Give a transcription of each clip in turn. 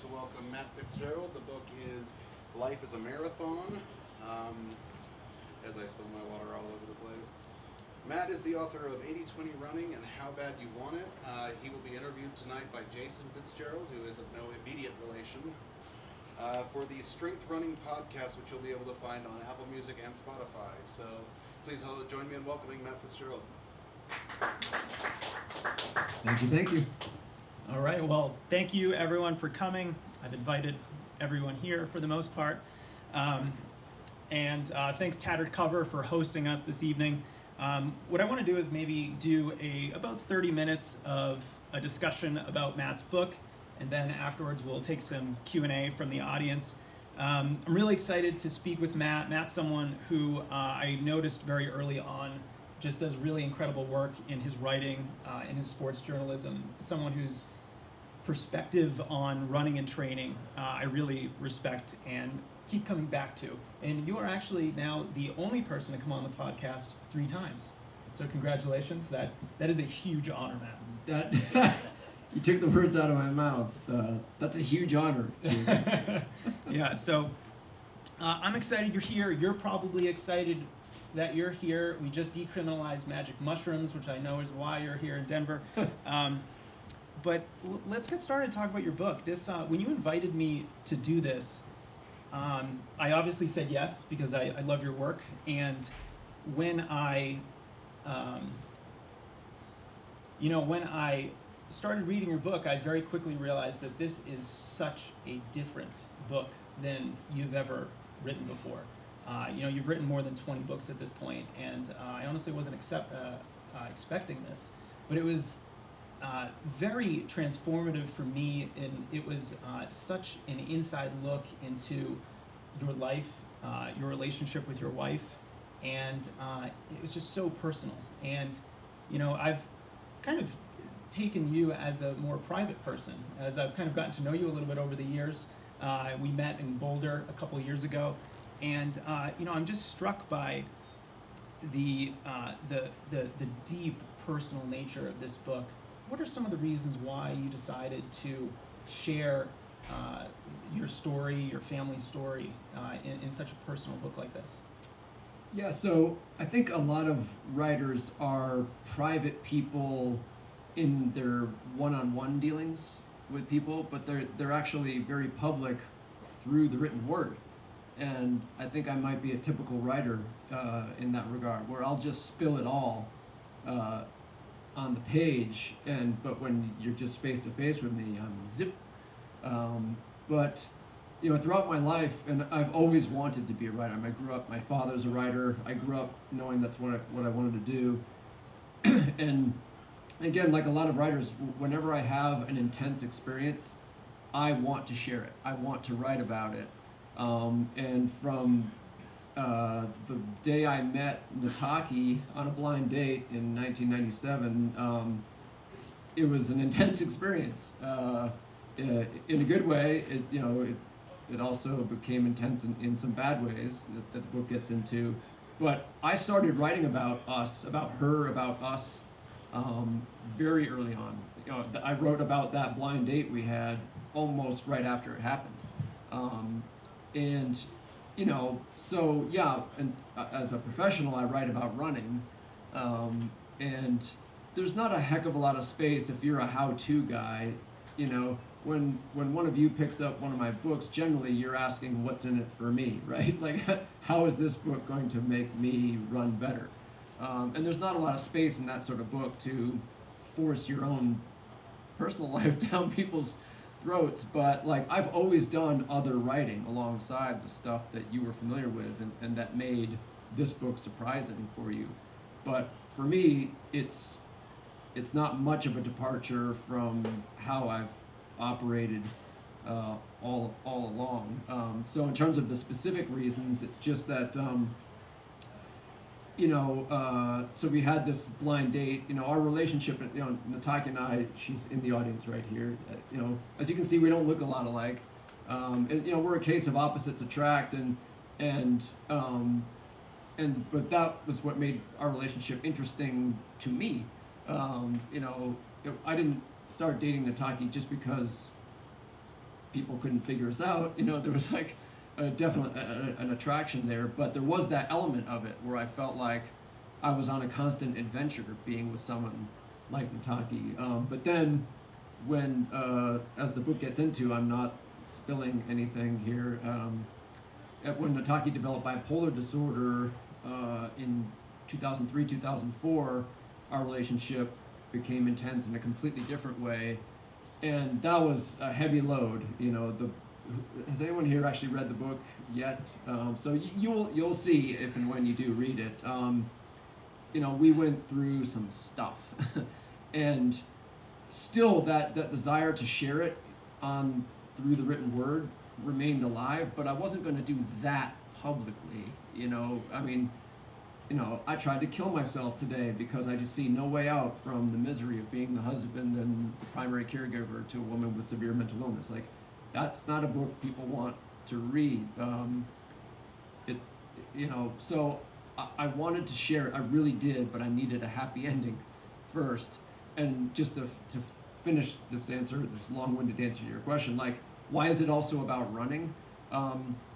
pleased to welcome Matt Fitzgerald. The book is Life is a Marathon, as I spill my water all over the place. Matt is the author of 80-20 Running and How Bad You Want It. He will be interviewed tonight by Jason Fitzgerald, who is of no immediate relation, for the Strength Running podcast, which you'll be able to find on Apple Music and Spotify. So please join me in welcoming Matt Fitzgerald. Thank you. All right, well, thank you everyone for coming. I've invited everyone here for the most part. And thanks Tattered Cover for hosting us this evening. What I want to do is maybe do about 30 minutes of a discussion about Matt's book, and then afterwards we'll take some Q&A from the audience. I'm really excited to speak with Matt. Matt's someone who I noticed very early on just does really incredible work in his writing, in his sports journalism. Someone whose perspective on running and training I really respect and keep coming back to. And you are actually now the only person to come on the podcast 3 times. So congratulations. That is a huge honor, Matt. That you took the words out of my mouth. That's a huge honor. Yeah, so I'm excited you're here. You're probably excited that you're here. We just decriminalized magic mushrooms, which I know is why you're here in Denver. But let's get started and talk about your book. This, when you invited me to do this, I obviously said yes because I love your work. And when I started reading your book, I very quickly realized that this is such a different book than you've ever written before. You've written more than 20 books at this point, and I honestly wasn't expecting this, but it was very transformative for me, and it was such an inside look into your life, your relationship with your wife, and it was just so personal. And I've kind of taken you as a more private person, as I've kind of gotten to know you a little bit over the years. We met in Boulder a couple of years ago, and I'm just struck by the deep personal nature of this book. What are some of the reasons why you decided to share your story, your family's story, in such a personal book like this? Yeah, so I think a lot of writers are private people in their one-on-one dealings with people, but they're actually very public through the written word. And I think I might be a typical writer in that regard, where I'll just spill it all on the page, but when you're just face to face with me, I'm zip. But throughout my life, and I've always wanted to be a writer. I grew up, my father's a writer. I grew up knowing that's what I wanted to do. And again, like a lot of writers, whenever I have an intense experience, I want to share it. I want to write about it. And from the day I met Nataki on a blind date in 1997, it was an intense experience. In a good way, it also became intense in some bad ways that the book gets into. But I started writing about us, about her, about us, very early on. I wrote about that blind date we had almost right after it happened. So yeah, and as a professional, I write about running, and there's not a heck of a lot of space if you're a how-to guy. When one of you picks up one of my books, generally you're asking what's in it for me, right? Like, how is this book going to make me run better? And there's not a lot of space in that sort of book to force your own personal life down people's throats, but like I've always done other writing alongside the stuff that you were familiar with, and that made this book surprising for you. But for me, it's not much of a departure from how I've operated all along. So in terms of the specific reasons, it's just that so we had this blind date. Our relationship, Nataki and I, she's in the audience right here. As you can see, we don't look a lot alike. We're a case of opposites attract, but that was what made our relationship interesting to me. I didn't start dating Nataki just because people couldn't figure us out. There was like definitely an attraction there, but there was that element of it where I felt like I was on a constant adventure being with someone like Nataki. But then when, as the book gets into, I'm not spilling anything here, when Nataki developed bipolar disorder in 2003, 2004, our relationship became intense in a completely different way. And that was a heavy load. Has anyone here actually read the book yet? So you'll see if and when you do read it. We went through some stuff, and still that desire to share it through the written word remained alive. But I wasn't going to do that publicly. I tried to kill myself today because I just see no way out from the misery of being the husband and the primary caregiver to a woman with severe mental illness. Like, that's not a book people want to read. So I wanted to share it. I really did, but I needed a happy ending first. And just to finish this long-winded answer to your question, like, why is it also about running?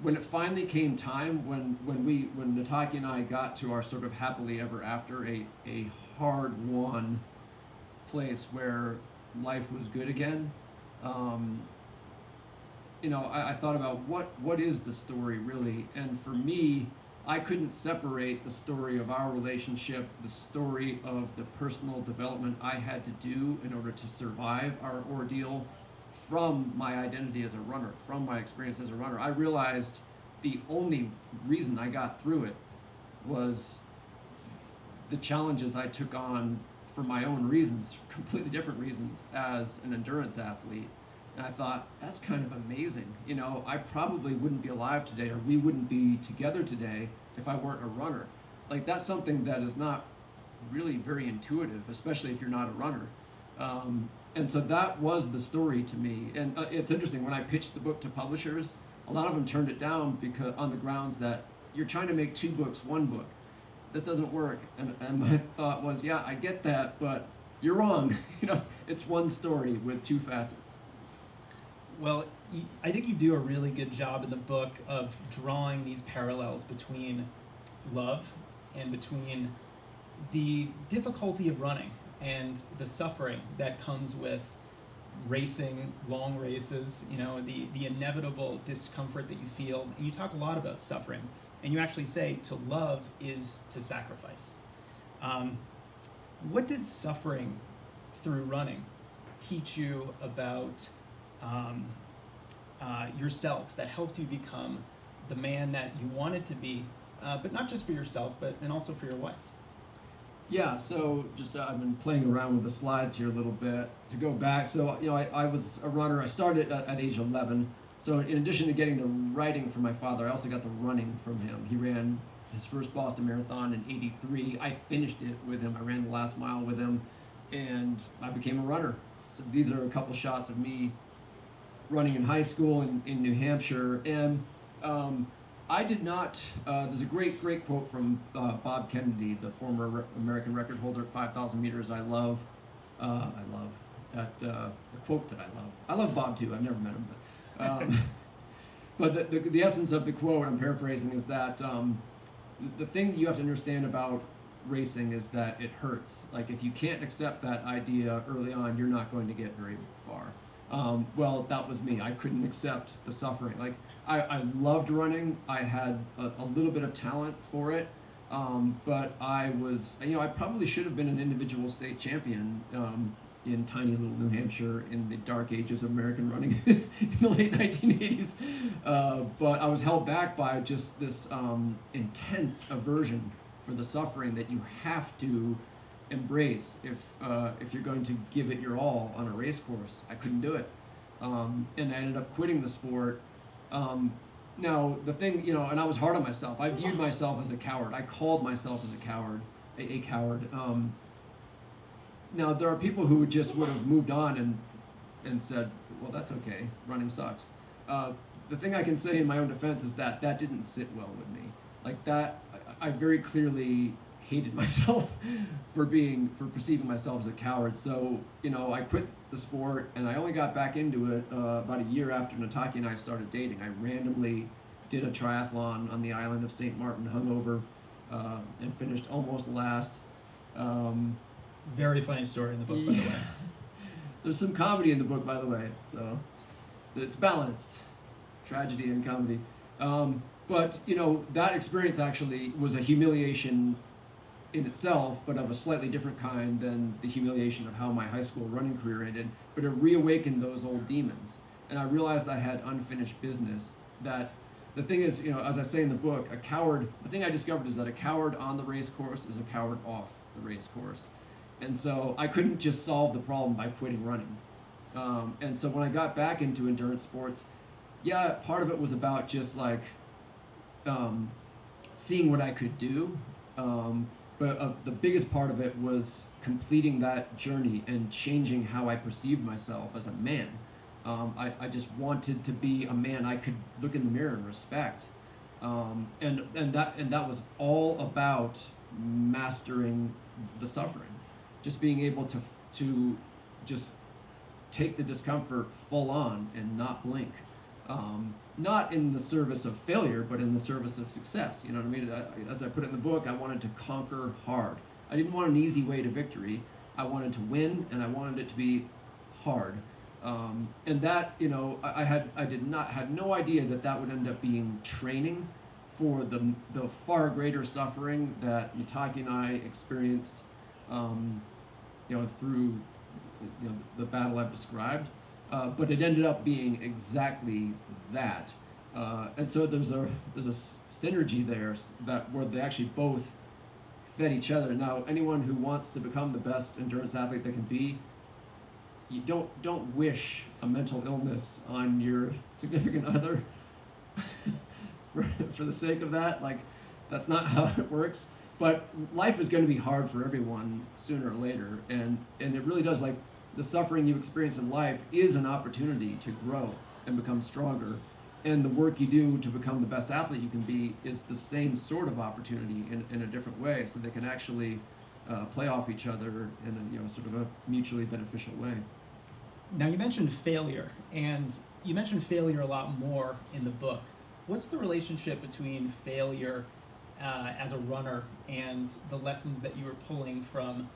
When it finally came time, when Nataki and I got to our sort of happily ever after, a hard-won place where life was good again, I thought about what is the story really? And for me, I couldn't separate the story of our relationship, the story of the personal development I had to do in order to survive our ordeal, from my identity as a runner, from my experience as a runner. I realized the only reason I got through it was the challenges I took on for my own reasons, completely different reasons, as an endurance athlete. And I thought, that's kind of amazing. I probably wouldn't be alive today, or we wouldn't be together today if I weren't a runner. Like, that's something that is not really very intuitive, especially if you're not a runner. And so that was the story to me. And it's interesting, when I pitched the book to publishers, a lot of them turned it down because on the grounds that you're trying to make 2 books, 1 book. This doesn't work. And my thought was, yeah, I get that, but you're wrong. It's one story with 2 facets. Well, I think you do a really good job in the book of drawing these parallels between love and between the difficulty of running and the suffering that comes with racing long races, the inevitable discomfort that you feel. And you talk a lot about suffering, and you actually say to love is to sacrifice. What did suffering through running teach you about yourself that helped you become the man that you wanted to be, but not just for yourself, and also for your wife? Yeah, so just I've been playing around with the slides here a little bit to go back. So, I was a runner. I started at age 11. So in addition to getting the writing from my father, I also got the running from him. He ran his first Boston Marathon in '83. I finished it with him. I ran the last mile with him, and I became a runner. So these are a couple shots of me running in high school in New Hampshire. And I did not, there's a great quote from Bob Kennedy, the former American record holder at 5,000 meters. I love that, a quote that I love. I love Bob too, I've never met him. But the essence of the quote, I'm paraphrasing, is that the thing you have to understand about racing is that it hurts. Like, if you can't accept that idea early on, you're not going to get very far. Well, that was me. I couldn't accept the suffering. Like, I loved running. I had a little bit of talent for it. But I was, I probably should have been an individual state champion in tiny little New Hampshire in the dark ages of American running in the late 1980s. But I was held back by just this intense aversion for the suffering that you have to embrace if you're going to give it your all on a race course. I couldn't do it. And I ended up quitting the sport. Now, the thing, and I was hard on myself. I viewed myself as a coward. I called myself as a coward. Now, there are people who just would have moved on and said, well, that's okay, running sucks. The thing I can say in my own defense is that didn't sit well with me. Like, that, I very clearly hated myself for perceiving myself as a coward. So, I quit the sport, and I only got back into it about a year after Nataki and I started dating. I randomly did a triathlon on the island of St. Martin, hungover, and finished almost last. Very funny story in the book, by the way. There's some comedy in the book, by the way, so it's balanced, tragedy and comedy. But that experience actually was a humiliation in itself, but of a slightly different kind than the humiliation of how my high school running career ended. But it reawakened those old demons, and I realized I had unfinished business. That the thing is, as I say in the book, the thing I discovered is that a coward on the race course is a coward off the race course. And so I couldn't just solve the problem by quitting running. And so when I got back into endurance sports, part of it was about just like seeing what I could do. But the biggest part of it was completing that journey and changing how I perceived myself as a man. I just wanted to be a man I could look in the mirror and respect. And that was all about mastering the suffering. Just being able to just take the discomfort full on and not blink. Not in the service of failure, but in the service of success. You know what I mean? As I put it in the book, I wanted to conquer hard. I didn't want an easy way to victory. I wanted to win, and I wanted it to be hard. And that, I had no idea that would end up being training for the far greater suffering that Nataki and I experienced, through the battle I've described. But it ended up being exactly that. And so there's a synergy there where they actually both fed each other. Now, anyone who wants to become the best endurance athlete they can be, you don't wish a mental illness on your significant other for the sake of that. Like, that's not how it works. But life is going to be hard for everyone sooner or later, and it really does. Like, the suffering you experience in life is an opportunity to grow and become stronger. And the work you do to become the best athlete you can be is the same sort of opportunity in a different way, so they can actually play off each other in a sort of a mutually beneficial way. Now, you mentioned failure, and you mentioned failure a lot more in the book. What's the relationship between failure as a runner and the lessons that you were pulling from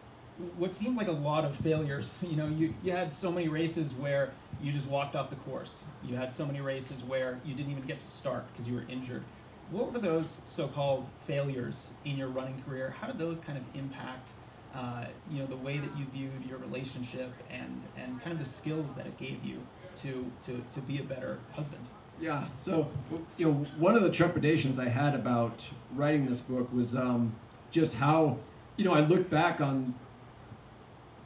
what seemed like a lot of failures? You had so many races where you just walked off the course. You had so many races where you didn't even get to start because you were injured. What were those so-called failures in your running career? How did those kind of impact the way that you viewed your relationship and kind of the skills that it gave you to be a better husband? Yeah, so one of the trepidations I had about writing this book was just how I look back on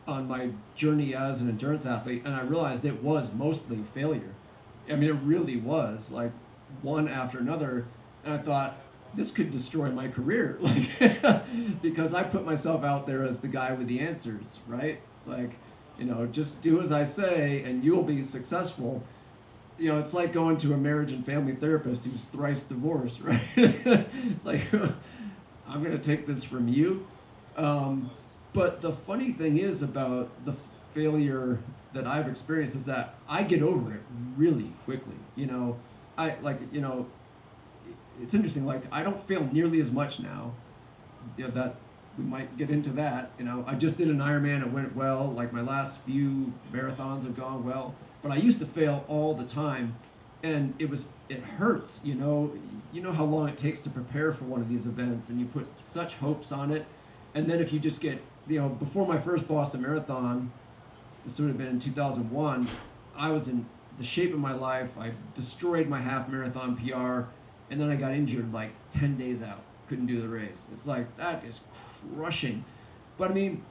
my journey as an endurance athlete, and I realized it was mostly failure. I mean, it really was, like, one after another, and I thought, this could destroy my career, like, because I put myself out there as the guy with the answers, right? It's like, just do as I say, and you'll be successful. It's like going to a marriage and family therapist who's thrice divorced, right? It's like, I'm going to take this from you. But the funny thing is about the failure that I've experienced is that I get over it really quickly. It's interesting. Like, I don't fail nearly as much now. That we might get into that. I just did an Ironman. It went well. Like, my last few marathons have gone well. But I used to fail all the time, and it hurts. You know how long it takes to prepare for one of these events, and you put such hopes on it. And then if you just get, before my first Boston Marathon, this would have been in 2001, I was in the shape of my life. I destroyed my half marathon PR, and then I got injured like 10 days out. Couldn't do the race. It's like, that is crushing. But I mean,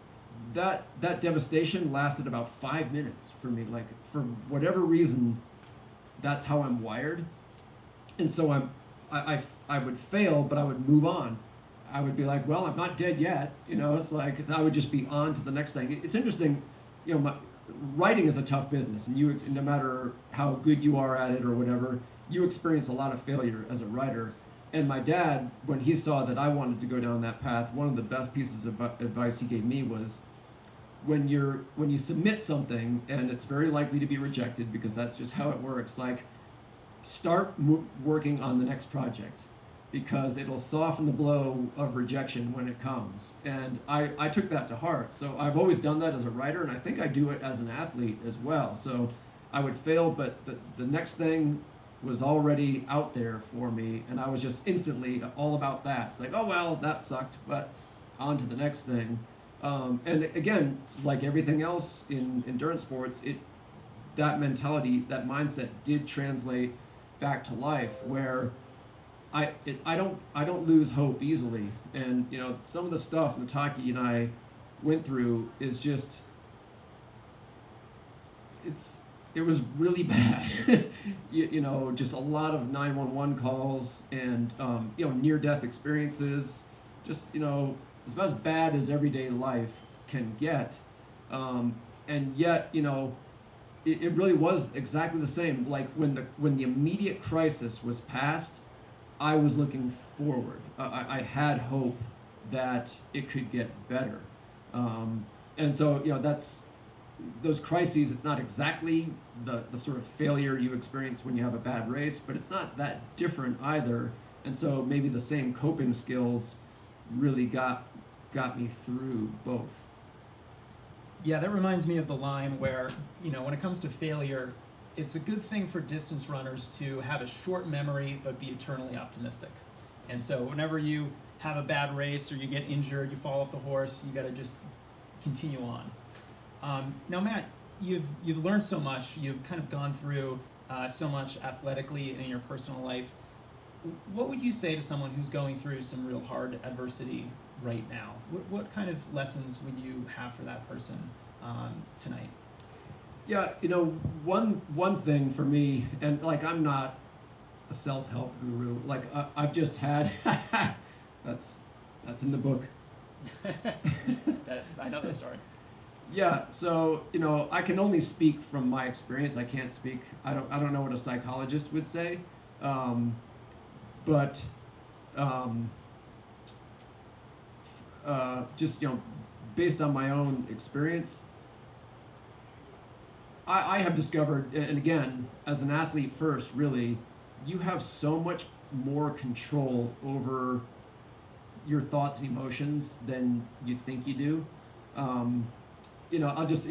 that devastation lasted about 5 minutes for me. Like, for whatever reason, that's how I'm wired. And so I would fail, but I would move on. I would be like, well, I'm not dead yet. It's like, I would just be on to the next thing. It's interesting, writing is a tough business, and no matter how good you are at it or whatever, you experience a lot of failure as a writer. And my dad, when he saw that I wanted to go down that path, one of the best pieces of advice he gave me was, when you submit something and it's very likely to be rejected, because that's just how it works, like, start working on the next project, because it'll soften the blow of rejection when it comes. And I took that to heart. So I've always done that as a writer, and I think I do it as an athlete as well. So I would fail, but the next thing was already out there for me, and I was just instantly all about that. It's like, oh well, that sucked, but on to the next thing. And again, like everything else in endurance sports, that mentality, that mindset did translate back to life, where I don't lose hope easily. And some of the stuff Nataki and I went through is just, it was really bad. Just a lot of 911 calls and near-death experiences. Just it's about as bad as everyday life can get. And yet it really was exactly the same. Like when the immediate crisis was past, I was looking forward. I had hope that it could get better. And so that's those crises. It's not exactly the sort of failure you experience when you have a bad race, but it's not that different either. And so maybe the same coping skills really got me through both. Yeah, that reminds me of the line where, when it comes to failure, it's a good thing for distance runners to have a short memory but be eternally optimistic. And so whenever you have a bad race or you get injured, you fall off the horse, you got to just continue on. Now, Matt, you've learned so much. You've kind of gone through so much athletically and in your personal life. What would you say to someone who's going through some real hard adversity right now? What kind of lessons would you have for that person tonight? Yeah, one thing for me, and like I'm not a self-help guru. Like I've just had that's in the book. I know the story. Yeah, so I can only speak from my experience. I can't speak. I don't know what a psychologist would say, but just based on my own experience, I have discovered, and again, as an athlete first, really, you have so much more control over your thoughts and emotions than you think you do. I'll just,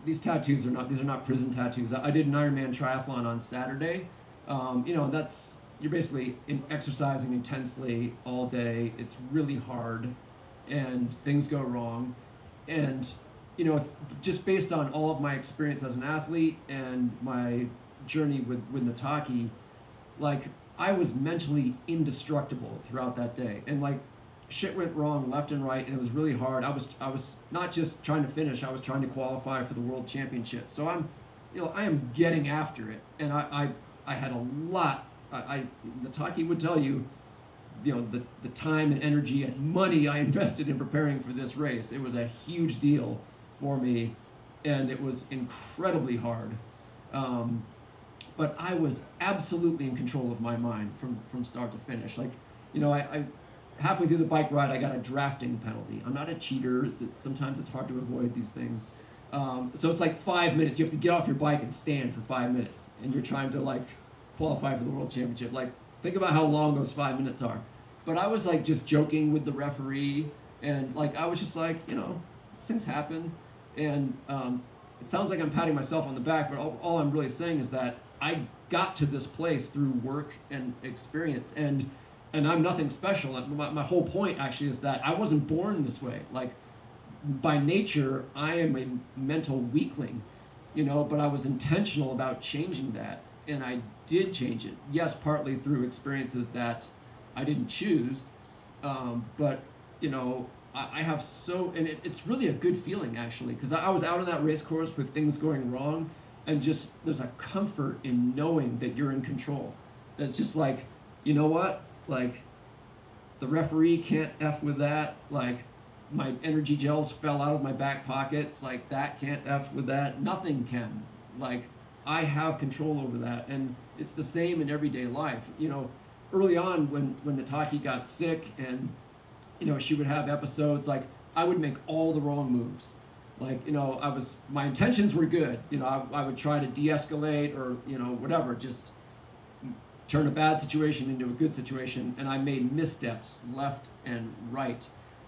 these tattoos these are not prison tattoos. I did an Ironman triathlon on Saturday. You're basically exercising intensely all day. It's really hard, and things go wrong. And, just based on all of my experience as an athlete and my journey with Nataki, like, I was mentally indestructible throughout that day. And, like, shit went wrong left and right, and it was really hard. I was not just trying to finish, I was trying to qualify for the world championship. So I am getting after it. And I had a lot, Nataki would tell you, the time and energy and money I invested in preparing for this race. It was a huge deal for me, and it was incredibly hard. But I was absolutely in control of my mind from start to finish. Like, I halfway through the bike ride, I got a drafting penalty. I'm not a cheater. Sometimes it's hard to avoid these things. So it's like 5 minutes. You have to get off your bike and stand for 5 minutes, and you're trying to, like, qualify for the world championship. Like, think about how long those 5 minutes are. But I was, like, just joking with the referee, and, like, I was just like, these things happen. And it sounds like I'm patting myself on the back, but all I'm really saying is that I got to this place through work and experience, and I'm nothing special. My whole point, actually, is that I wasn't born this way. Like, by nature, I am a mental weakling, but I was intentional about changing that, and I did change it. Yes, partly through experiences that I didn't choose, but, I have and it's really a good feeling, actually, because I was out on that race course with things going wrong, and just there's a comfort in knowing that you're in control. That's just like, you know what? Like, the referee can't F with that. Like, my energy gels fell out of my back pockets. Like, that can't F with that. Nothing can. Like, I have control over that. And it's the same in everyday life. early on when Nataki got sick and, she would have episodes, like, I would make all the wrong moves. Like, my intentions were good. I would try to de-escalate or, whatever, just turn a bad situation into a good situation. And I made missteps left and right.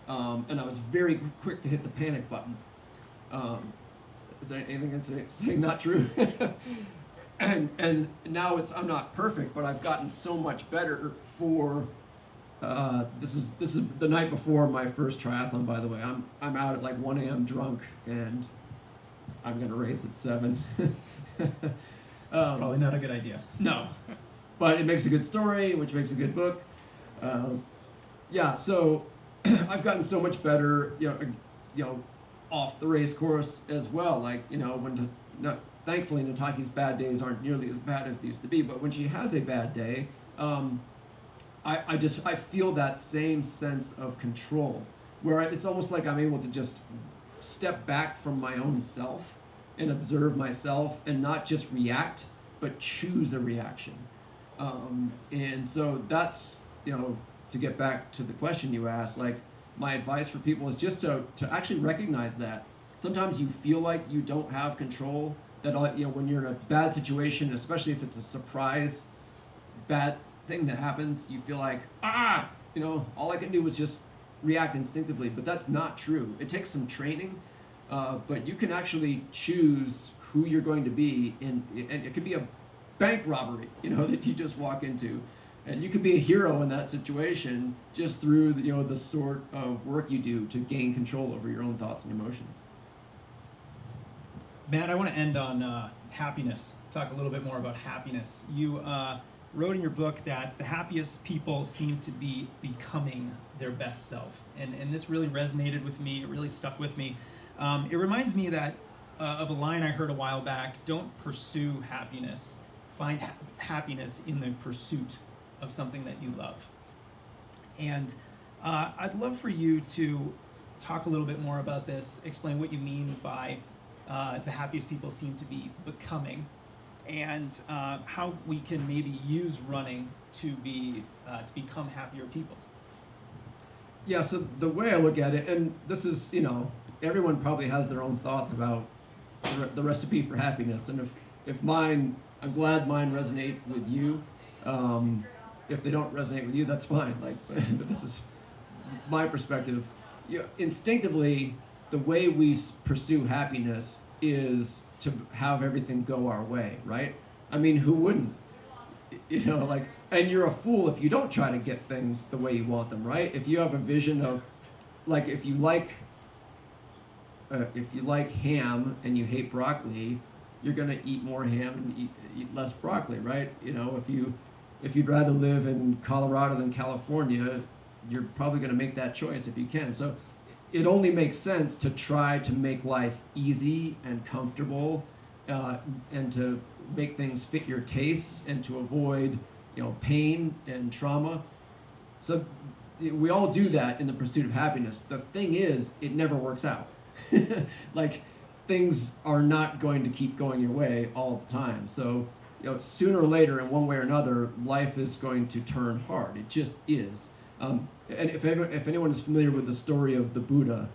And I was very quick to hit the panic button. Is there anything I'm saying not true? and now I'm not perfect, but I've gotten so much better for, this is the night before my first triathlon, by the way. I'm out at like 1 a.m. drunk, and I'm gonna race at 7. Probably not a good idea. No, but it makes a good story, which makes a good book. So I've gotten so much better, off the race course as well. Like, thankfully Nataki's bad days aren't nearly as bad as they used to be, but when she has a bad day, I feel that same sense of control, where it's almost like I'm able to just step back from my own self and observe myself and not just react, but choose a reaction. And so that's, to get back to the question you asked, like, my advice for people is just to actually recognize that. Sometimes you feel like you don't have control, that when you're in a bad situation, especially if it's a surprise bad thing that happens, you feel like, all I can do is just react instinctively, but that's not true. It takes some training, but you can actually choose who you're going to be, and it could be a bank robbery, that you just walk into. And you could be a hero in that situation just through the sort of work you do to gain control over your own thoughts and emotions. Matt, I want to end on happiness. Talk a little bit more about happiness. You wrote in your book that the happiest people seem to be becoming their best self. And this really resonated with me. It really stuck with me. It reminds me that of a line I heard a while back: don't pursue happiness. Find happiness in the pursuit of something that you love. And I'd love for you to talk a little bit more about this, explain what you mean by the happiest people seem to be becoming, and how we can maybe use running to become happier people. Yeah, so the way I look at it, and this is, everyone probably has their own thoughts about the recipe for happiness, and if mine, I'm glad mine resonate with you. If they don't resonate with you, that's fine. Like, but this is my perspective. Instinctively, the way we pursue happiness is to have everything go our way, right? I mean, who wouldn't? And you're a fool if you don't try to get things the way you want them, right? If you have a vision of, like, if you like ham and you hate broccoli, you're gonna eat more ham and eat less broccoli, right? If you'd rather live in Colorado than California, you're probably going to make that choice if you can. So it only makes sense to try to make life easy and comfortable, and to make things fit your tastes and to avoid, pain and trauma. So we all do that in the pursuit of happiness. The thing is, it never works out. Like, things are not going to keep going your way all the time. So sooner or later, in one way or another, life is going to turn hard. It just is. And if anyone is familiar with the story of the Buddha,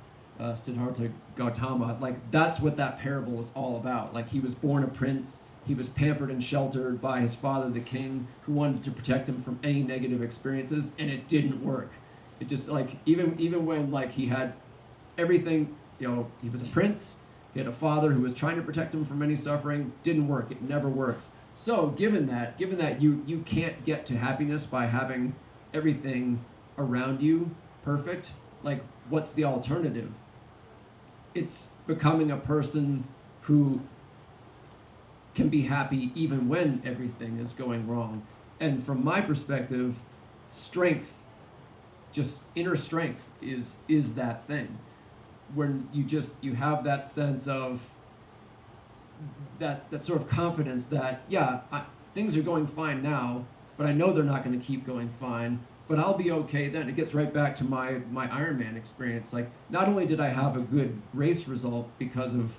Siddhartha Gautama, like, that's what that parable is all about. Like, he was born a prince. He was pampered and sheltered by his father, the king, who wanted to protect him from any negative experiences, and it didn't work. It just, like, even when, like, he had everything, he was a prince. He had a father who was trying to protect him from any suffering. Didn't work. It never works. So given that you can't get to happiness by having everything around you perfect, like, what's the alternative? It's becoming a person who can be happy even when everything is going wrong. And from my perspective, strength, just inner strength, is that thing. When you have that sense of that sort of confidence that, things are going fine now, but I know they're not going to keep going fine, but I'll be okay then. It gets right back to my Ironman experience. Like, not only did I have a good race result because of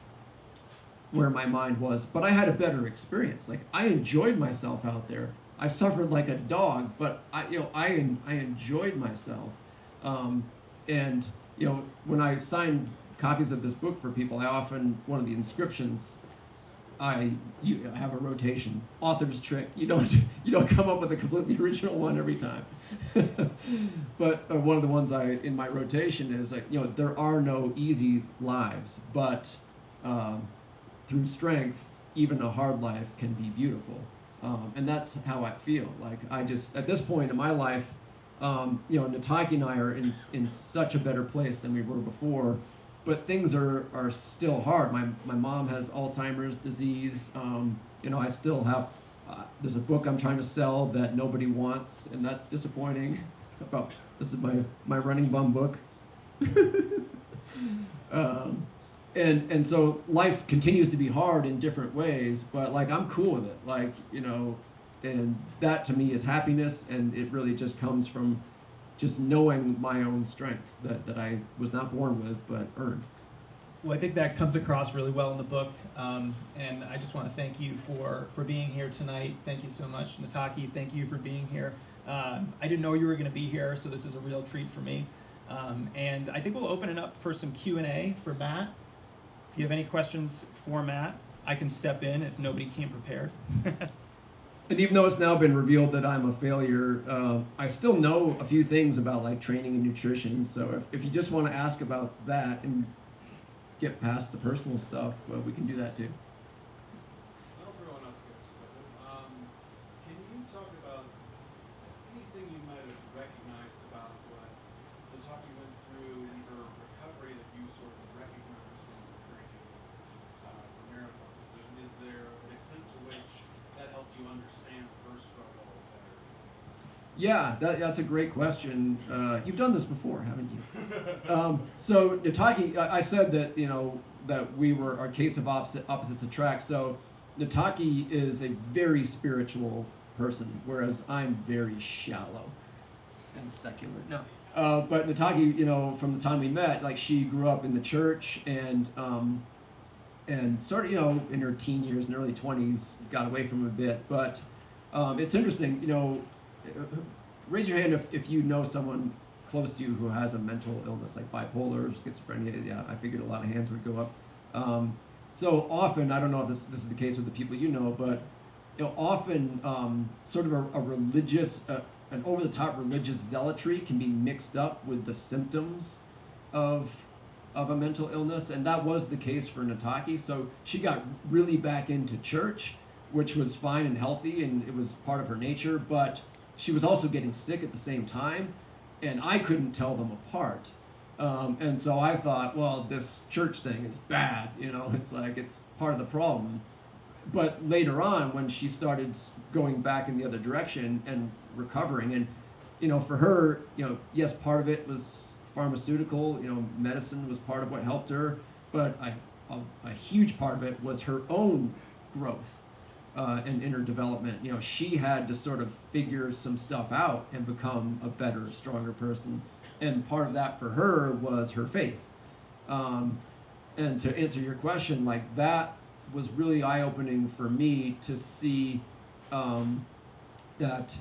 where my mind was, but I had a better experience. Like, I enjoyed myself out there. I suffered like a dog, but I enjoyed myself. And when I sign copies of this book for people, I often, one of the inscriptions, you have a rotation, author's trick. You don't come up with a completely original one every time. But one of the ones in my rotation is like, there are no easy lives, but through strength, even a hard life can be beautiful. And that's how I feel. Like at this point in my life, Nataki and I are in such a better place than we were before, but things are still hard. My mom has Alzheimer's disease. I still have, there's a book I'm trying to sell that nobody wants, and that's disappointing. This is my running bum book. And so life continues to be hard in different ways, but like I'm cool with it. And that to me is happiness, and it really just comes from just knowing my own strength that I was not born with but earned. Well, I think that comes across really well in the book, and I just want to thank you for being here tonight. Thank you so much. Nataki, thank you for being here. I didn't know you were going to be here, so this is a real treat for me. And I think we'll open it up for some Q&A for Matt. If you have any questions for Matt, I can step in if nobody came prepared. And even though it's now been revealed that I'm a failure, I still know a few things about like training and nutrition. So if you just want to ask about that and get past the personal stuff, we can do that too. I'll throw one out to get started. Can you talk about anything you might have recognized about what Nataki went through in her recovery that you sort of recognized when you were training for marathons? Is there an extent to which that helped you understand her struggle better? Yeah, that's a great question. You've done this before, haven't you? So Nataki, I said that that we were our case of opposites attract. So Nataki is a very spiritual person, whereas I'm very shallow and secular. No, but Nataki, from the time we met, like she grew up in the church and sort of in her teen years and early 20s got away from it a bit. But it's interesting, raise your hand if you know someone close to you who has a mental illness like bipolar or schizophrenia. Yeah, I figured a lot of hands would go up. So often, I don't know if this is the case with the people but often sort of a religious, an over-the-top religious zealotry can be mixed up with the symptoms of a mental illness, and that was the case for Nataki. So she got really back into church, which was fine and healthy, and it was part of her nature, but she was also getting sick at the same time, and I couldn't tell them apart. And so I thought, well, this church thing is bad, it's like it's part of the problem. But later on, when she started going back in the other direction and recovering, and for her, yes, part of it was pharmaceutical, medicine was part of what helped her, but a huge part of it was her own growth and inner development. She had to sort of figure some stuff out and become a better, stronger person. And part of that for her was her faith. And to answer your question, like that was really eye-opening for me to see that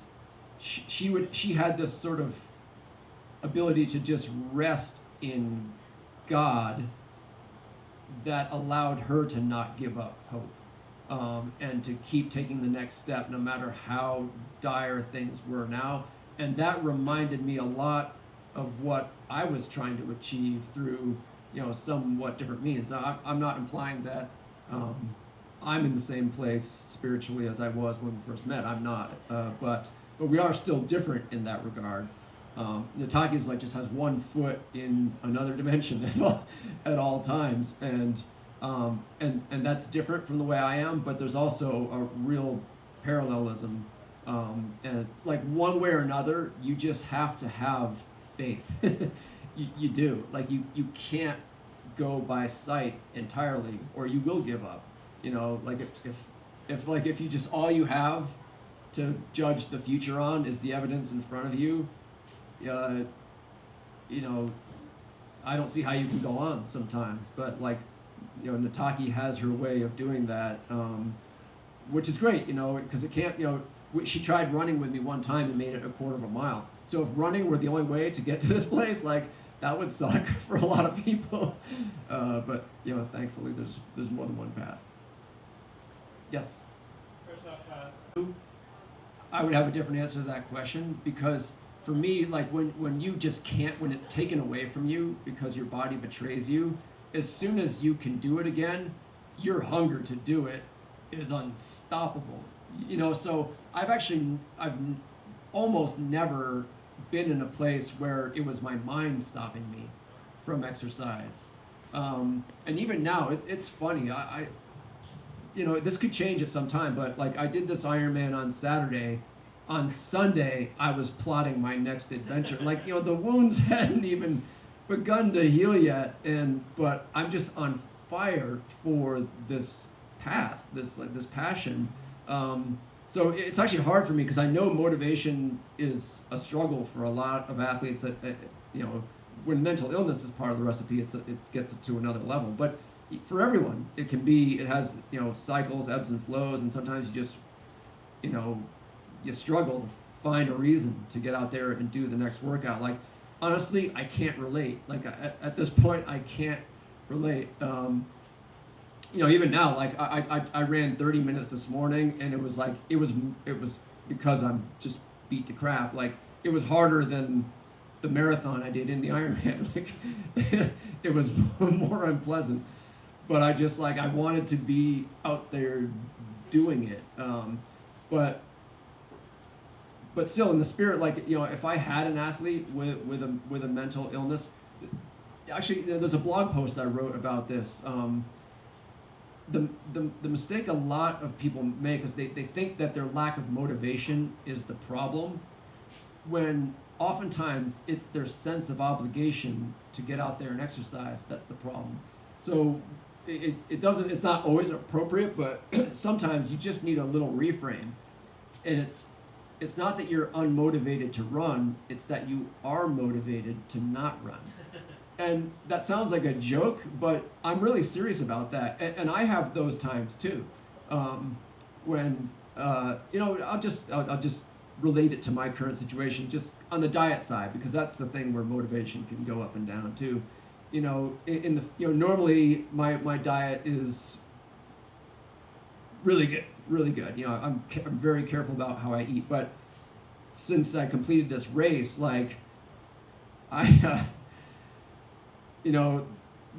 she had this sort of ability to just rest in God that allowed her to not give up hope. And to keep taking the next step no matter how dire things were now. And that reminded me a lot of what I was trying to achieve through, somewhat different means. Now, I'm not implying that I'm in the same place spiritually as I was when we first met. I'm not. But we are still different in that regard. Nataki's just has one foot in another dimension at all times. And that's different from the way I am, but there's also a real parallelism. And like one way or another, you just have to have faith. you do. Like you can't go by sight entirely, or you will give up. Like if you just all you have to judge the future on is the evidence in front of you, I don't see how you can go on sometimes. But Nataki has her way of doing that, which is great, because it can't, she tried running with me one time and made it a quarter of a mile. So if running were the only way to get to this place, like, that would suck for a lot of people. But you know, thankfully, there's more than one path. Yes. First off, I would have a different answer to that question, because for me, like, when you just can't, when it's taken away from you because your body betrays you, as soon as you can do it again, your hunger to do it is unstoppable. You know, so I've almost never been in a place where it was my mind stopping me from exercise. And even now, it's funny. I you know, this could change at some time, but like, I did this Ironman on Saturday. On Sunday, I was plotting my next adventure. Like, you know, the wounds hadn't even begun to heal yet, but I'm just on fire for this path, this passion. So it's actually hard for me, because I know motivation is a struggle for a lot of athletes. That you know, when mental illness is part of the recipe, it gets it to another level. But for everyone, it has, you know, cycles, ebbs and flows, and sometimes you just, you know, you struggle to find a reason to get out there and do the next workout. Like, honestly, I can't relate. Like, at this point, I can't relate. You know, even now, like, I ran 30 minutes this morning, and it was because I'm just beat to crap. Like, it was harder than the marathon I did in the Ironman. Like, it was more unpleasant. But I just, like, I wanted to be out there doing it. But still, in the spirit, like, you know, if I had an athlete with a mental illness, actually, there's a blog post I wrote about this. The mistake a lot of people make is they think that their lack of motivation is the problem, when oftentimes it's their sense of obligation to get out there and exercise that's the problem. So it's not always appropriate, but sometimes you just need a little reframe. And it's not that you're unmotivated to run, it's that you are motivated to not run. And that sounds like a joke, but I'm really serious about that. And I have those times too, when you know, I'll just relate it to my current situation, just on the diet side, because that's the thing where motivation can go up and down too. You know, normally my diet is really good. You know, I'm very careful about how I eat, but since I completed this race, like, you know,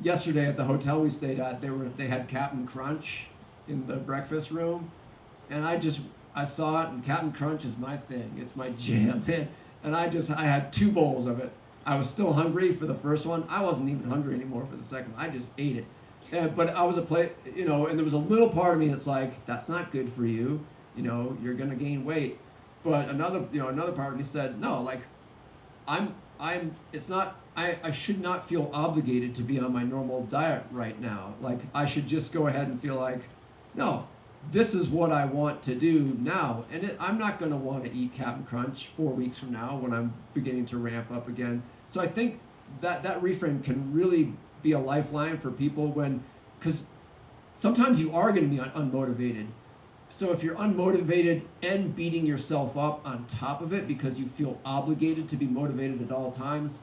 yesterday at the hotel we stayed at, they had Captain Crunch in the breakfast room, and I saw it, and Captain Crunch is my thing. It's my jam. And I had 2 bowls of it. I was still hungry for the first one. I wasn't even hungry anymore for the second one. I just ate it. But I was you know, and there was a little part of me that's like, that's not good for you. You know, you're gonna gain weight. But another part of me said, no, like, I should not feel obligated to be on my normal diet right now. Like, I should just go ahead and feel like, no, this is what I want to do now. And I'm not going to want to eat Captain Crunch 4 weeks from now when I'm beginning to ramp up again. So I think that reframe can really be a lifeline for people because sometimes you are going to be unmotivated. So if you're unmotivated and beating yourself up on top of it because you feel obligated to be motivated at all times,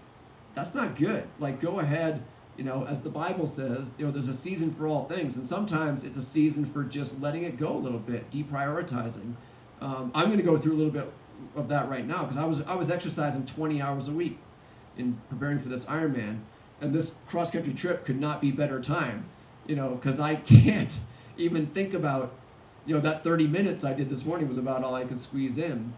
that's not good. Like, go ahead, you know, as the Bible says, you know, there's a season for all things, and sometimes it's a season for just letting it go a little bit, deprioritizing. I'm going to go through a little bit of that right now, because I was exercising 20 hours a week in preparing for this Ironman, and this cross-country trip could not be better time, you know, because I can't even think about, you know, that 30 minutes I did this morning was about all I could squeeze in.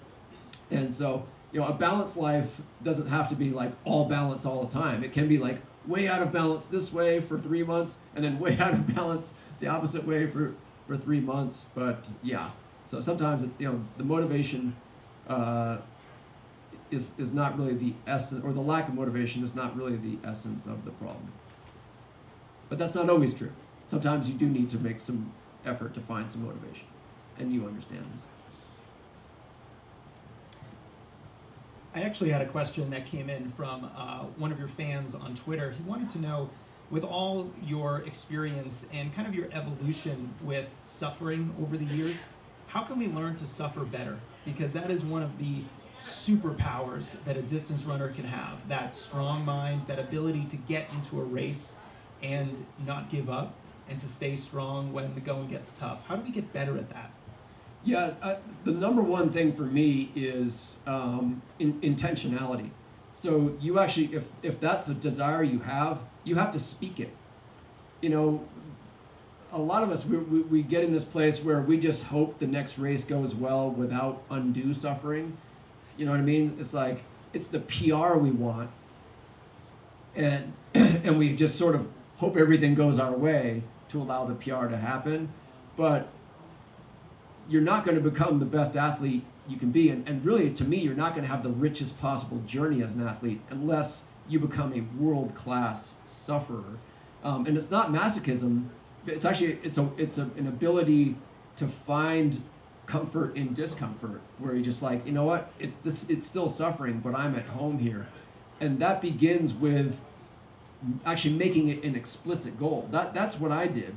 And so, you know, a balanced life doesn't have to be like all balance all the time. It can be like way out of balance this way for 3 months, and then way out of balance the opposite way for 3 months. But yeah, so sometimes you know, the motivation is not really the essence, or the lack of motivation is not really the essence of the problem. But that's not always true. Sometimes you do need to make some effort to find some motivation, and you understand this. I actually had a question that came in from one of your fans on Twitter. He wanted to know, with all your experience and kind of your evolution with suffering over the years, how can we learn to suffer better? because that is one of the superpowers that a distance runner can have. That strong mind, that ability to get into a race and not give up, and to stay strong when the going gets tough. How do we get better at that? Yeah, the number one thing for me is intentionality. So you actually, if that's a desire you have to speak it. You know, a lot of us, we get in this place where we just hope the next race goes well without undue suffering. You know what I mean? It's like, it's the PR we want. And and we just sort of hope everything goes our way to allow the PR to happen. But you're not going to become the best athlete you can be. And really, to me, you're not going to have the richest possible journey as an athlete unless you become a world-class sufferer. And it's not masochism. It's actually, it's an ability to find comfort in discomfort, where you're just like, you know what, it's still suffering, but I'm at home here. And that begins with actually making it an explicit goal. That's what I did.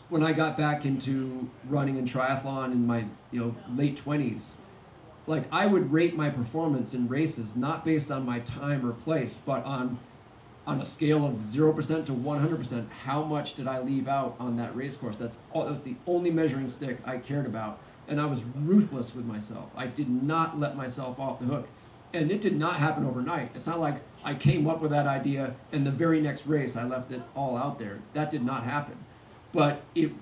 When I got back into running and triathlon in my late 20s, like I would rate my performance in races not based on my time or place, but on a scale of 0% to 100%, how much did I leave out on that race course? That was the only measuring stick I cared about. And I was ruthless with myself. I did not let myself off the hook. And it did not happen overnight. It's not like I came up with that idea and the very next race I left it all out there. That did not happen. But it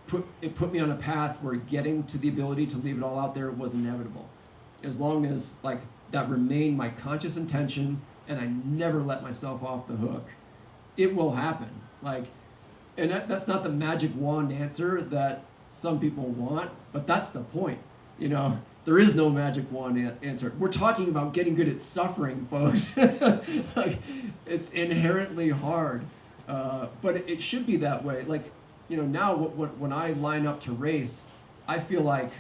put me on a path where getting to the ability to leave it all out there was inevitable. As long as like that remained my conscious intention and I never let myself off the hook, it will happen. Like, and that's not the magic wand answer that some people want, but that's the point. You know, there is no magic wand answer. We're talking about getting good at suffering, folks. Like, it's inherently hard, but it should be that way. Like, you know, now when I line up to race, I feel like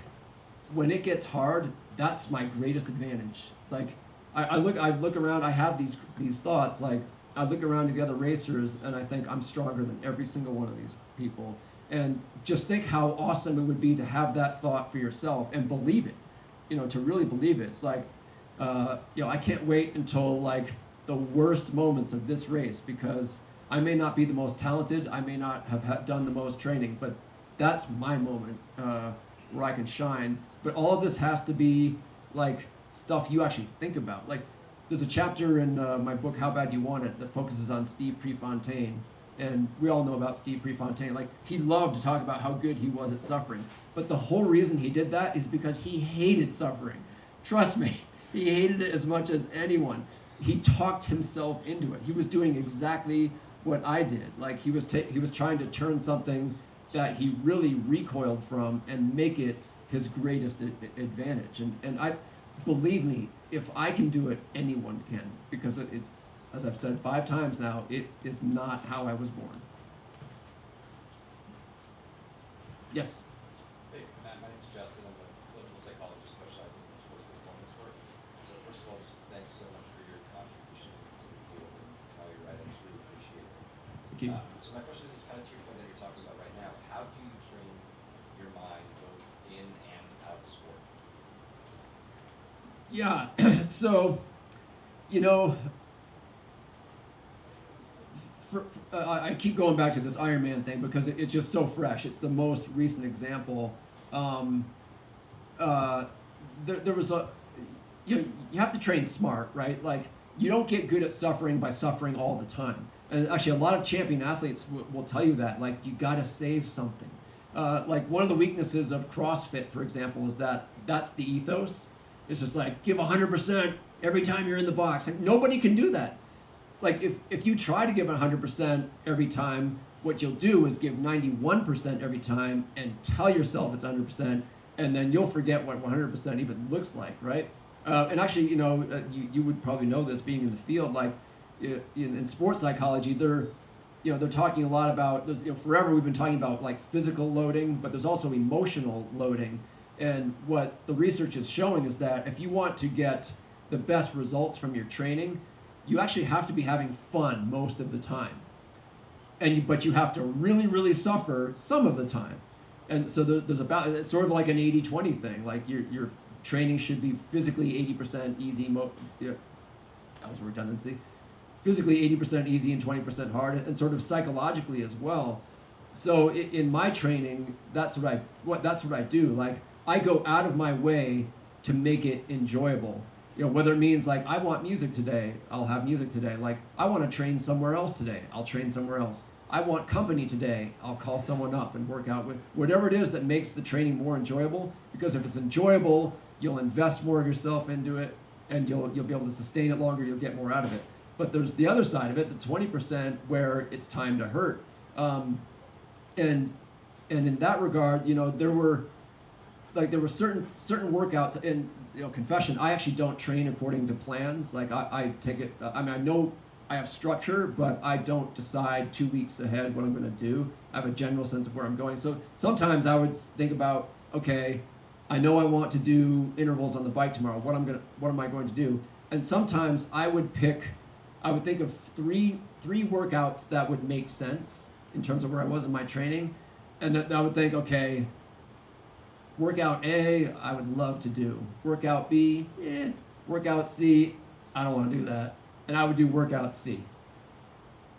when it gets hard, that's my greatest advantage. Like, I look around, I have these thoughts, like, I look around to the other racers and I think I'm stronger than every single one of these people. And just think how awesome it would be to have that thought for yourself and believe it, you know, to really believe it. It's like, I can't wait until like the worst moments of this race, because I may not be the most talented, I may not have done the most training, but that's my moment where I can shine. But all of this has to be like stuff you actually think about. Like, there's a chapter in my book, How Bad You Want It, that focuses on Steve Prefontaine. And we all know about Steve Prefontaine. Like, he loved to talk about how good he was at suffering. But the whole reason he did that is because he hated suffering. Trust me, he hated it as much as anyone. He talked himself into it. He was doing exactly what I did. Like, he was trying to turn something that he really recoiled from and make it his greatest advantage. And I believe me, if I can do it, anyone can, because it's, as I've said 5 times now, it is not how I was born. Yes? Hey, Matt, my name's Justin. I'm a clinical psychologist specializing in sports performance work. So first of all, just thanks so much for your contribution to the field and how you write. I just really appreciate it. Thank you. So my question is kind of to your point that you're talking about right now. How do you train your mind both in and out of sport? Yeah, so, you know, I keep going back to this Ironman thing because it's just so fresh. It's the most recent example. There was you have to train smart, right? Like, you don't get good at suffering by suffering all the time. And actually, a lot of champion athletes will tell you that. Like, you got to save something. Like, one of the weaknesses of CrossFit, for example, is that's the ethos. It's just like, give 100% every time you're in the box. Like, nobody can do that. Like, if you try to give 100% every time, what you'll do is give 91% every time and tell yourself it's 100%, and then you'll forget what 100% even looks like, right? And actually, you know, you would probably know this being in the field. Like, in sports psychology, they're talking a lot about, forever we've been talking about like physical loading, but there's also emotional loading. And what the research is showing is that if you want to get the best results from your training, you actually have to be having fun most of the time. But you have to really, really suffer some of the time. And so there's about, it's sort of like an 80-20 thing. Like your training should be physically 80% easy. Yeah, that was a redundancy. Physically 80% easy and 20% hard, and sort of psychologically as well. So in my training, that's what I do. Like, I go out of my way to make it enjoyable. You know, whether it means like, I want music today, I'll have music today. Like, I want to train somewhere else today, I'll train somewhere else. I want company today, I'll call someone up and work out with whatever it is that makes the training more enjoyable. Because if it's enjoyable, you'll invest more of yourself into it, and you'll be able to sustain it longer, you'll get more out of it. But there's the other side of it, the 20% where it's time to hurt. And in that regard, you know, there were certain workouts, and, you know, confession, I actually don't train according to plans. Like, I take it, I mean, I know I have structure, but I don't decide 2 weeks ahead what I'm going to do. I have a general sense of where I'm going. So sometimes I would think about, okay, I know I want to do intervals on the bike tomorrow. What am I going to do? And sometimes I would think of three workouts that would make sense in terms of where I was in my training. And I would think, okay, workout A, I would love to do. Workout B, workout C, I don't want to do that. And I would do workout C.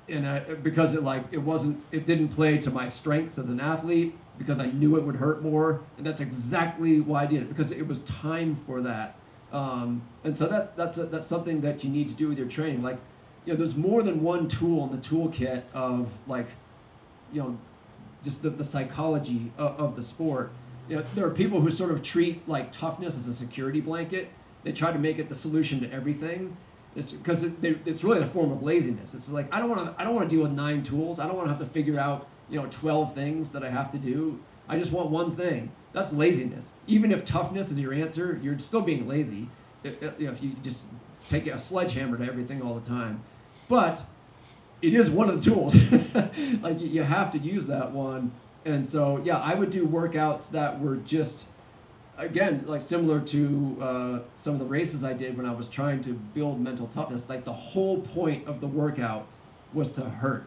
And because it didn't play to my strengths as an athlete, because I knew it would hurt more. And that's exactly why I did it, because it was time for that. And so that's something that you need to do with your training. Like, you know, there's more than one tool in the toolkit of, like, you know, just the psychology of the sport. You know, there are people who sort of treat, like, toughness as a security blanket. They try to make it the solution to everything. It's because it's really a form of laziness. It's like, I don't want to deal with 9 tools. I don't want to have to figure out, you know, 12 things that I have to do. I just want one thing. That's laziness. Even if toughness is your answer, you're still being lazy. You know, if you just take a sledgehammer to everything all the time. But it is one of the tools. Like, you have to use that one. And so, yeah, I would do workouts that were just, again, like, similar to some of the races I did when I was trying to build mental toughness. Like, the whole point of the workout was to hurt.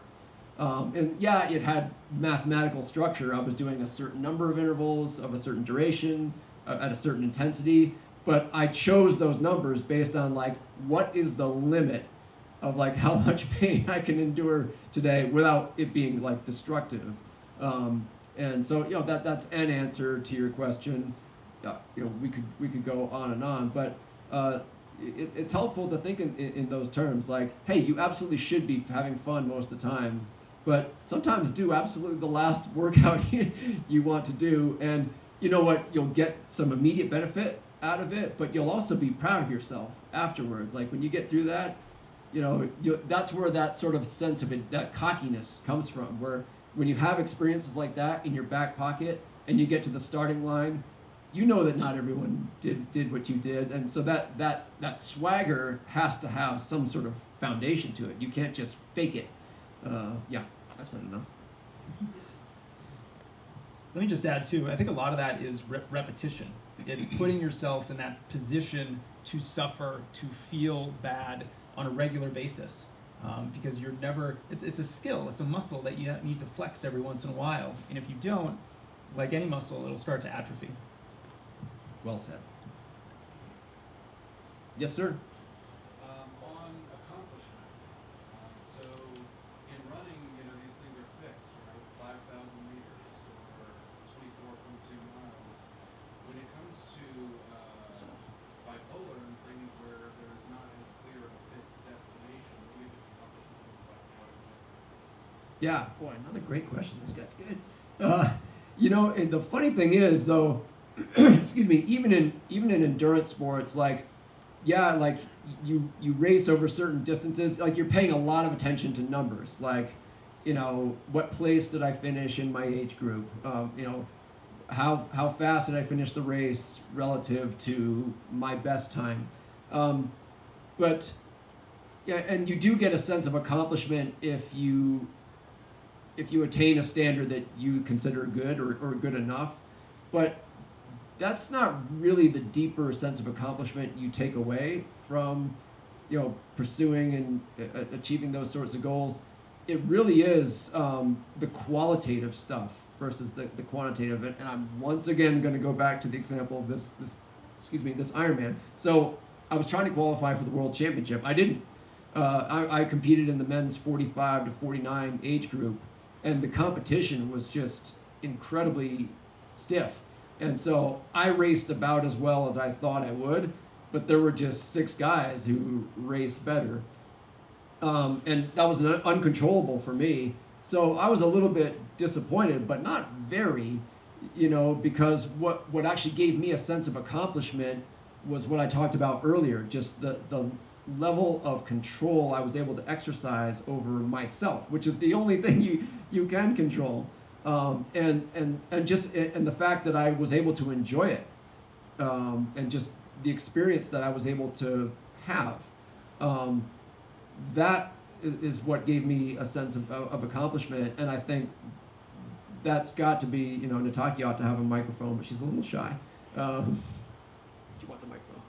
And yeah, it had mathematical structure. I was doing a certain number of intervals of a certain duration at a certain intensity, but I chose those numbers based on, like, what is the limit of, like, how much pain I can endure today without it being, like, destructive. And so, you know, that's an answer to your question. You know, we could go on and on, but it's helpful to think in those terms. Like, hey, you absolutely should be having fun most of the time, but sometimes do absolutely the last workout you want to do, and you know what? You'll get some immediate benefit out of it, but you'll also be proud of yourself afterward. Like, when you get through that, you know, that's where that sort of sense of it, that cockiness comes from, where when you have experiences like that in your back pocket and you get to the starting line, you know that not everyone did what you did, and so that swagger has to have some sort of foundation to it. You can't just fake it. Yeah, I've said enough. Let me just add too, I think a lot of that is repetition. It's putting yourself in that position to suffer, to feel bad on a regular basis. Because you're never, it's a skill, it's a muscle that you need to flex every once in a while. And if you don't, like any muscle, it'll start to atrophy. Well said. Yes, sir? On accomplishment, so in running, you know, these things are fixed, right? 5,000 meters or 24.2 miles. When it comes to bipolar and things where there's not as clear of a fixed destination, what do you think accomplishment looks like? Yeah, boy, another great question. This guy's good. You know, and the funny thing is, though, excuse me, even in endurance sports, like, yeah, like you race over certain distances, like you're paying a lot of attention to numbers, like, you know, what place did I finish in my age group? You know, how fast did I finish the race relative to my best time? But yeah, and you do get a sense of accomplishment if you attain a standard that you consider good or good enough, but that's not really the deeper sense of accomplishment you take away from, you know, pursuing and achieving those sorts of goals. It really is the qualitative stuff, versus the quantitative. And I'm once again going to go back to the example of this Ironman. So I was trying to qualify for the World Championship. I didn't. I competed in the men's 45 to 49 age group, and the competition was just incredibly stiff. And so I raced about as well as I thought I would, but there were just 6 guys who raced better. And that was uncontrollable for me. So I was a little bit disappointed, but not very, because what actually gave me a sense of accomplishment was what I talked about earlier, just the level of control I was able to exercise over myself, which is the only thing you can control. And the fact that I was able to enjoy it, and just the experience that I was able to have, that is what gave me a sense of accomplishment. And I think that's got to be, Nataki ought to have a microphone, but she's a little shy. Do you want the microphone?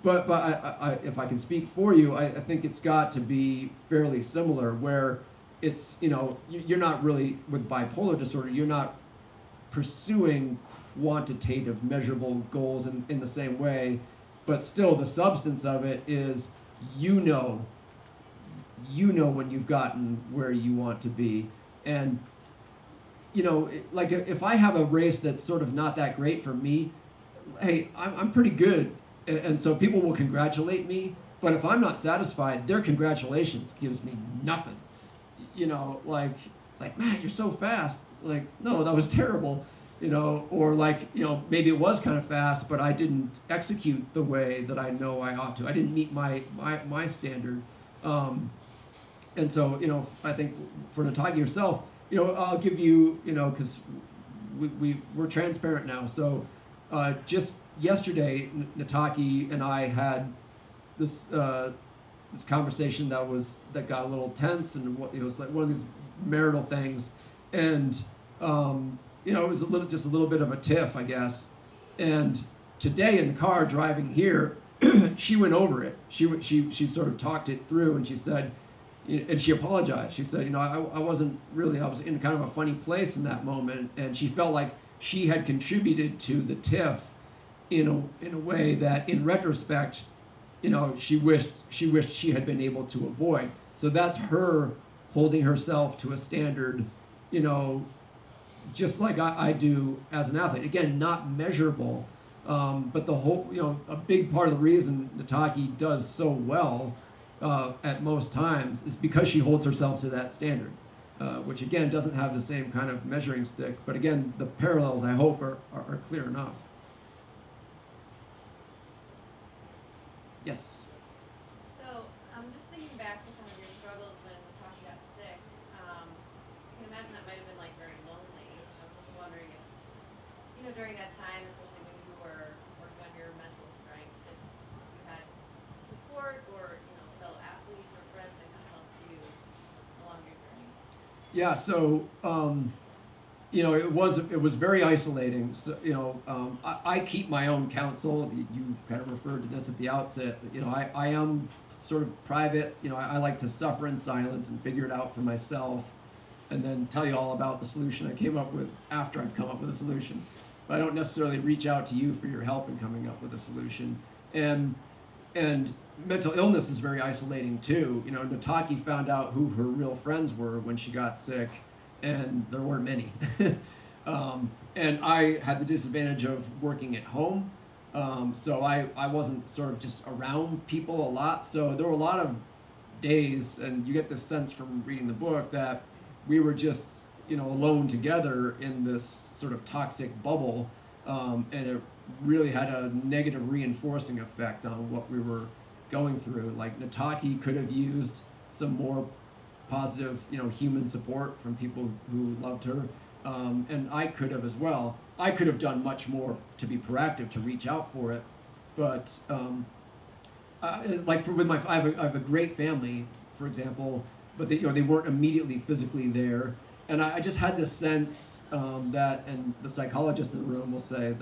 But I, if I can speak for you, I think it's got to be fairly similar, where it's, you're not really, with bipolar disorder, you're not pursuing quantitative, measurable goals in the same way, but still the substance of it is, you know when you've gotten where you want to be. And, like if I have a race that's sort of not that great for me, hey, I'm pretty good. And so people will congratulate me, but if I'm not satisfied, their congratulations gives me nothing. Like Matt, you're so fast. Like, no, that was terrible. Or like, maybe it was kind of fast, but I didn't execute the way that I know I ought to. I didn't meet my standard. And so, I think for Nataki yourself, I'll give you, because we're transparent now. So just yesterday, Nataki and I had this conversation that got a little tense, and it was like one of these marital things, and it was a little bit of a tiff, I guess. And today in the car driving here, she went over it. She sort of talked it through, and she said, and she apologized. She said, I was in kind of a funny place in that moment, and she felt like she had contributed to the tiff in a way that, in retrospect, she wished she had been able to avoid. So that's her holding herself to a standard, just like I do as an athlete. Again, not measurable, but the whole, a big part of the reason Nataki does so well at most times is because she holds herself to that standard, which again doesn't have the same kind of measuring stick. But again, the parallels, I hope, are clear enough. Yes. So I'm just thinking back to kind of your struggles when Natasha got sick. I can imagine that might have been like very lonely. I was just wondering if, during that time, especially when you were working on your mental strength, if you had support or fellow athletes or friends that kind of helped you along your journey. Yeah. So it was very isolating. So I keep my own counsel. You kind of referred to this at the outset. I am sort of private. I like to suffer in silence and figure it out for myself, and then tell you all about the solution I came up with after I've come up with a solution. But I don't necessarily reach out to you for your help in coming up with a solution. And mental illness is very isolating too. Nataki found out who her real friends were when she got sick, and there weren't many. And I had the disadvantage of working at home, so I wasn't sort of just around people a lot. So there were a lot of days, and you get this sense from reading the book that we were just alone together in this sort of toxic bubble, and it really had a negative reinforcing effect on what we were going through. Like Nataki could have used some more positive, human support from people who loved her, and I could have as well. I could have done much more to be proactive, to reach out for it, but I have a great family, for example, but they weren't immediately physically there, and I just had this sense that, and the psychologist in the room will say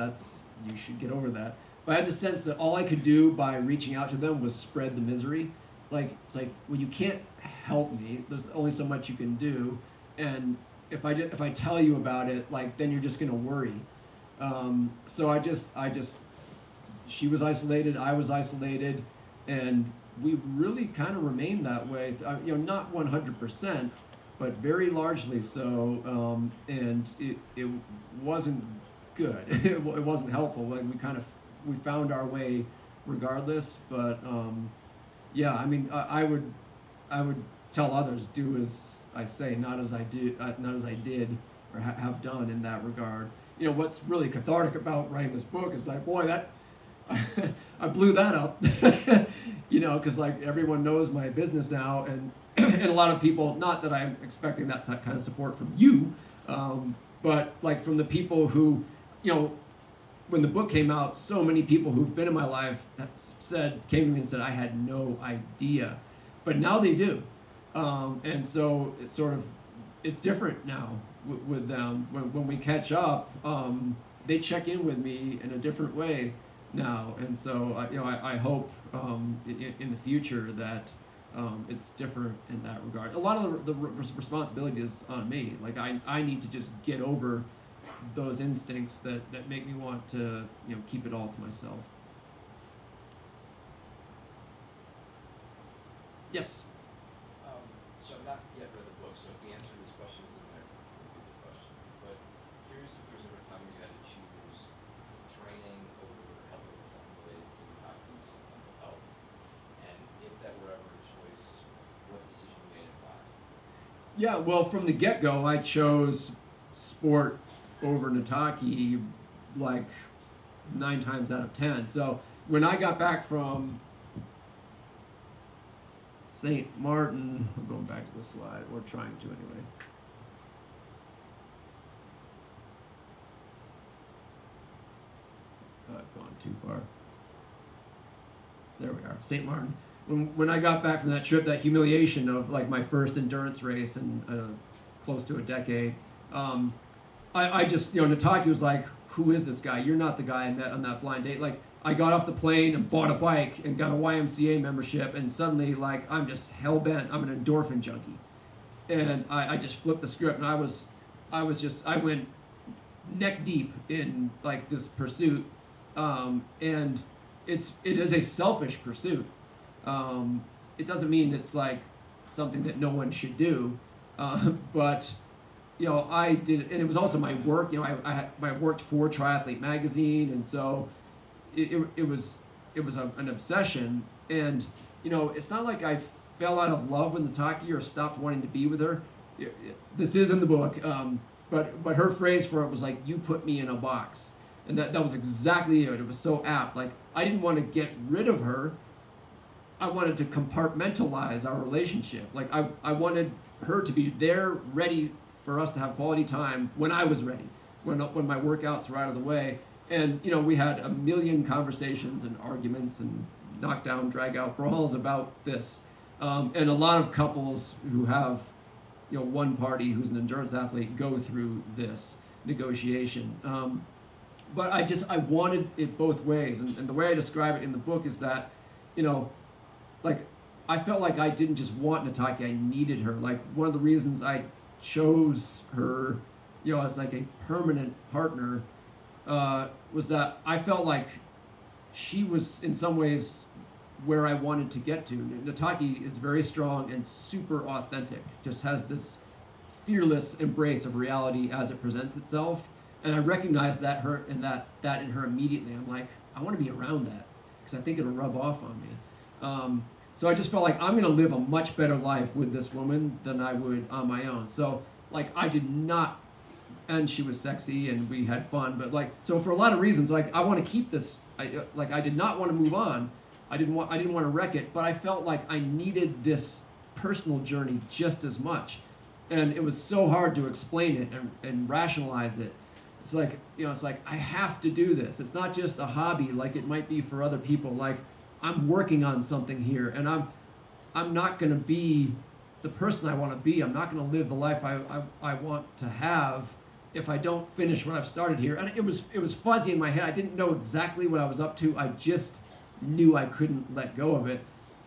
you should get over that. But I had the sense that all I could do by reaching out to them was spread the misery. It's like, well, you can't help me. There's only so much you can do, and if I tell you about it, like then you're just gonna worry. So I just she was isolated, I was isolated, and we really kind of remained that way. Not 100%, but very largely so. And it wasn't good. It wasn't helpful. Like we found our way regardless. But yeah, I mean, I would tell others, do as I say, not as I did or have done in that regard. What's really cathartic about writing this book is like, boy, that I blew that up, because like everyone knows my business now, and and a lot of people, not that I'm expecting that kind of support from you, but like from the people who, when the book came out, so many people who've been in my life came to me and said, I had no idea, but now they do, and so it's different now with them. When we catch up, they check in with me in a different way now, and so I hope in the future that it's different in that regard. A lot of the responsibility is on me. Like I need to just get over those instincts that make me want to keep it all to myself. Yes. So I've not yet read the book, so if the answer to this question is in there, repeat the question. But curious if there's ever a time when you had to choose training over helping with something related to Nataki's mental health, and if that were ever a choice, what decision you made and why? Yeah, well, from the get-go, I chose sport over Nataki like 9 times out of 10. So when I got back from St. Martin, I'm going back to the slide, or trying to anyway. I've gone too far. There we are, St. Martin. When I got back from that trip, that humiliation of like my first endurance race in close to a decade, I just, Nataki was like, who is this guy? You're not the guy I met on that blind date. Like, I got off the plane and bought a bike and got a YMCA membership, and suddenly, like, I'm just hell-bent. I'm an endorphin junkie. And I just flipped the script, and I went neck deep in, like, this pursuit. And it is a selfish pursuit. It doesn't mean it's, like, something that no one should do. But I did, and it was also my work. I worked for Triathlete magazine, and so it was an obsession. And it's not like I fell out of love with Nataki or stopped wanting to be with her. This is in the book, but her phrase for it was like, "You put me in a box," and that was exactly it. It was so apt. Like, I didn't want to get rid of her. I wanted to compartmentalize our relationship. Like I wanted her to be there, ready for us to have quality time when I was ready, when my workouts were out of the way. And we had a million conversations and arguments and knockdown, drag-out brawls about this. And a lot of couples who have one party who's an endurance athlete go through this negotiation. But I wanted it both ways, and the way I describe it in the book is that like I felt like I didn't just want Nataki, I needed her. Like, one of the reasons I chose her, as like a permanent partner, was that I felt like she was in some ways where I wanted to get to. Nataki is very strong and super authentic, just has this fearless embrace of reality as it presents itself. And I recognized that in her immediately. I'm like, I want to be around that because I think it'll rub off on me. So I just felt like I'm going to live a much better life with this woman than I would on my own. So like I did not, and she was sexy and we had fun, but like, so for a lot of reasons, like I want to keep this, I did not want to move on. I didn't want to wreck it, but I felt like I needed this personal journey just as much. And it was so hard to explain it and rationalize it. It's like, I have to do this. It's not just a hobby like it might be for other people. Like, I'm working on something here, and I'm not going to be the person I want to be. I'm not going to live the life I want to have if I don't finish what I've started here. And it was fuzzy in my head. I didn't know exactly what I was up to. I just knew I couldn't let go of it.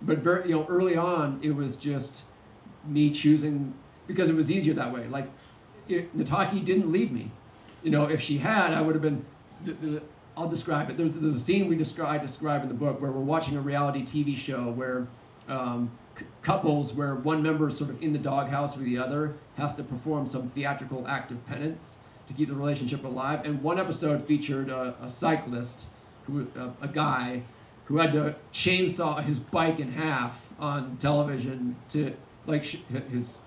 But very, early on, it was just me choosing, because it was easier that way. Like, Nataki didn't leave me. If she had, I would have been. I'll describe it. There's a scene we describe in the book where we're watching a reality TV show where couples, where one member is sort of in the doghouse with the other, has to perform some theatrical act of penance to keep the relationship alive. And one episode featured a cyclist, a guy, who had to chainsaw his bike in half on television to, like, his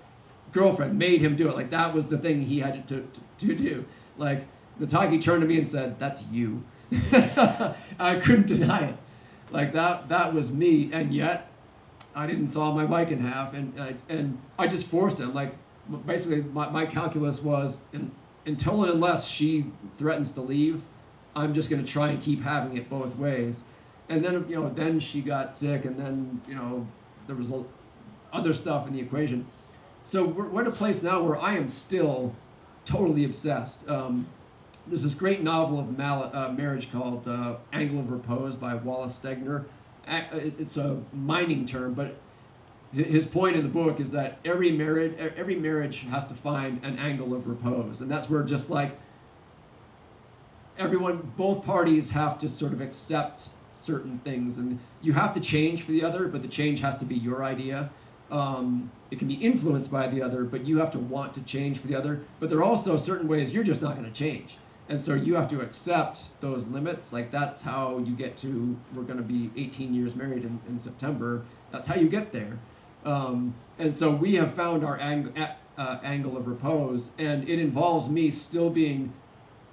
girlfriend made him do it. Like, that was the thing he had to do. Like, Nataki turned to me and said, "That's you." I couldn't deny it. Like, that was me, and yet I didn't saw my bike in half, and I just forced him. Like, basically, my calculus was, until and unless she threatens to leave, I'm just going to try and keep having it both ways. And then, then she got sick, and then, there was other stuff in the equation. So we're at a place now where I am still totally obsessed. There's this great novel of marriage called Angle of Repose by Wallace Stegner. It's a mining term, but his point in the book is that every marriage has to find an angle of repose, and that's where just like both parties have to sort of accept certain things, and you have to change for the other, but the change has to be your idea. It can be influenced by the other, but you have to want to change for the other. But there are also certain ways you're just not going to change. And so you have to accept those limits. Like, that's how you get to, we're going to be 18 years married in September. That's how you get there. And so we have found our angle of repose, and it involves me still being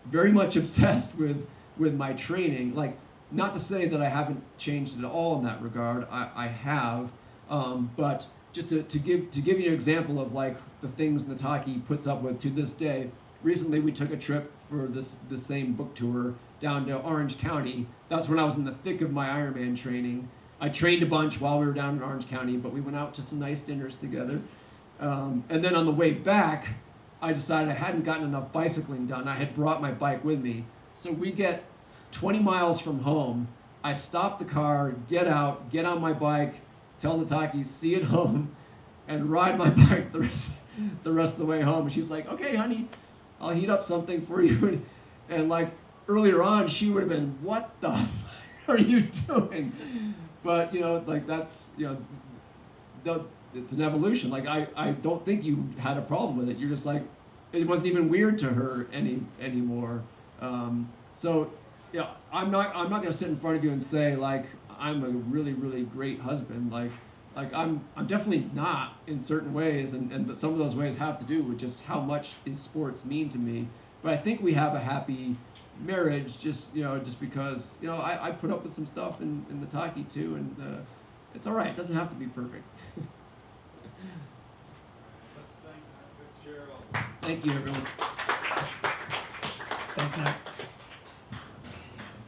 very much obsessed with my training. Like, not to say that I haven't changed at all in that regard. I have, but just to give you an example of like the things Nataki puts up with to this day. Recently, we took a trip for this same book tour down to Orange County. That's when I was in the thick of my Ironman training. I trained a bunch while we were down in Orange County, but we went out to some nice dinners together. And then on the way back, I decided I hadn't gotten enough bicycling done. I had brought my bike with me. So we get 20 miles from home. I stop the car, get out, get on my bike, tell Nataki, see you at home, and ride my bike the rest of the way home. And she's like, "Okay, honey, I'll heat up something for you." And like earlier on, she would have been, "What the fuck are you doing?" But like that's it's an evolution. Like I don't think you had a problem with it. You're just like, it wasn't even weird to her anymore. So yeah, I'm not gonna sit in front of you and say like I'm a really, really great husband. Like I'm definitely not in certain ways, and some of those ways have to do with just how much these sports mean to me. But I think we have a happy marriage, just because I put up with some stuff in Nataki too, and it's all right. It doesn't have to be perfect. Let's thank Matt Fitzgerald. Thank you, everyone. Thanks, Matt.